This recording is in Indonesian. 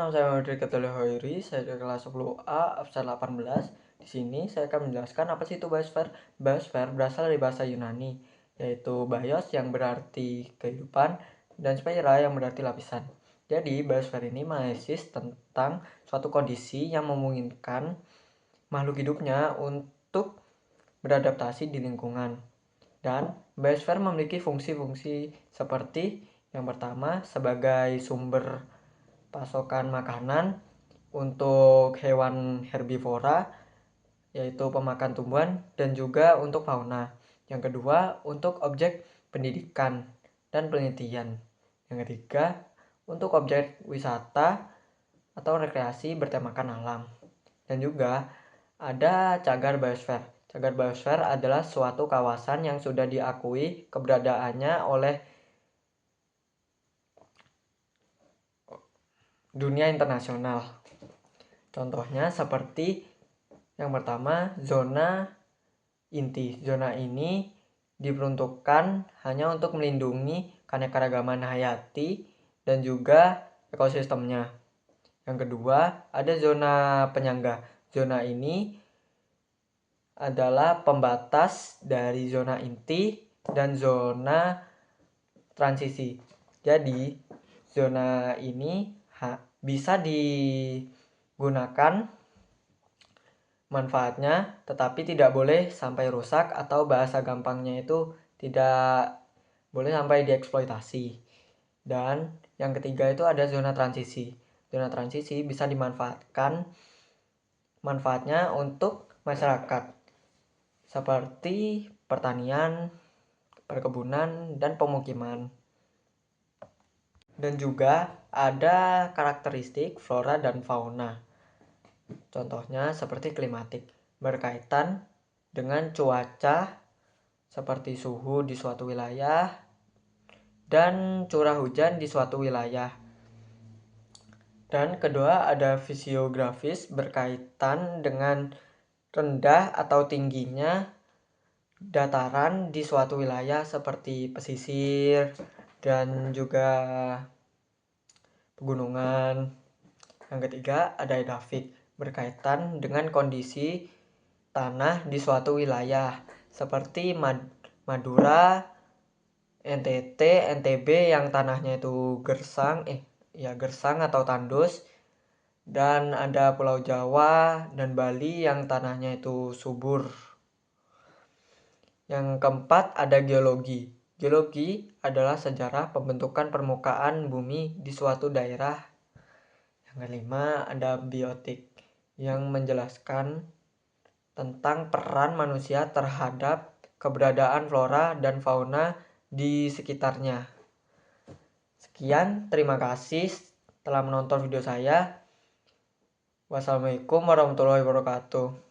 saya Maudri Ketulihoiri, saya dari kelas 10A, absen 18. Di sini saya akan menjelaskan apa sih itu biosfer. Biosfer berasal dari bahasa Yunani, yaitu bios yang berarti kehidupan dan sphaera yang berarti lapisan. Jadi, biosfer ini menganalisis tentang suatu kondisi yang memungkinkan makhluk hidupnya untuk beradaptasi di lingkungan. Dan biosfer memiliki fungsi-fungsi seperti yang pertama sebagai sumber pasokan makanan untuk hewan herbivora, yaitu pemakan tumbuhan, dan juga untuk fauna. Yang kedua, untuk objek pendidikan dan penelitian. Yang ketiga, untuk objek wisata atau rekreasi bertemakan alam. Dan juga ada cagar biosfer. Cagar biosfer adalah suatu kawasan yang sudah diakui keberadaannya oleh dunia internasional. Contohnya seperti yang pertama, zona inti. Zona ini diperuntukkan hanya untuk melindungi keanekaragaman hayati dan juga ekosistemnya. Yang kedua, ada zona penyangga. Zona ini adalah pembatas dari zona inti dan zona transisi. Jadi, zona ini bisa digunakan manfaatnya, tetapi tidak boleh sampai rusak, atau bahasa gampangnya itu tidak boleh sampai dieksploitasi. Dan yang ketiga itu ada zona transisi. Zona transisi bisa dimanfaatkan manfaatnya untuk masyarakat seperti pertanian, perkebunan, dan pemukiman. Dan juga ada karakteristik flora dan fauna. Contohnya seperti klimatik, berkaitan dengan cuaca seperti suhu di suatu wilayah dan curah hujan di suatu wilayah. Dan kedua ada fisiografis, berkaitan dengan rendah atau tingginya dataran di suatu wilayah seperti pesisir dan juga pegunungan. Yang ketiga ada edafik, berkaitan dengan kondisi tanah di suatu wilayah seperti Madura, NTT, NTB yang tanahnya itu gersang atau tandus, dan ada Pulau Jawa dan Bali yang tanahnya itu subur. Yang keempat ada geologi. Geologi adalah sejarah pembentukan permukaan bumi di suatu daerah. Yang kelima ada biotik, yang menjelaskan tentang peran manusia terhadap keberadaan flora dan fauna di sekitarnya. Sekian, terima kasih telah menonton video saya. Wassalamualaikum warahmatullahi wabarakatuh.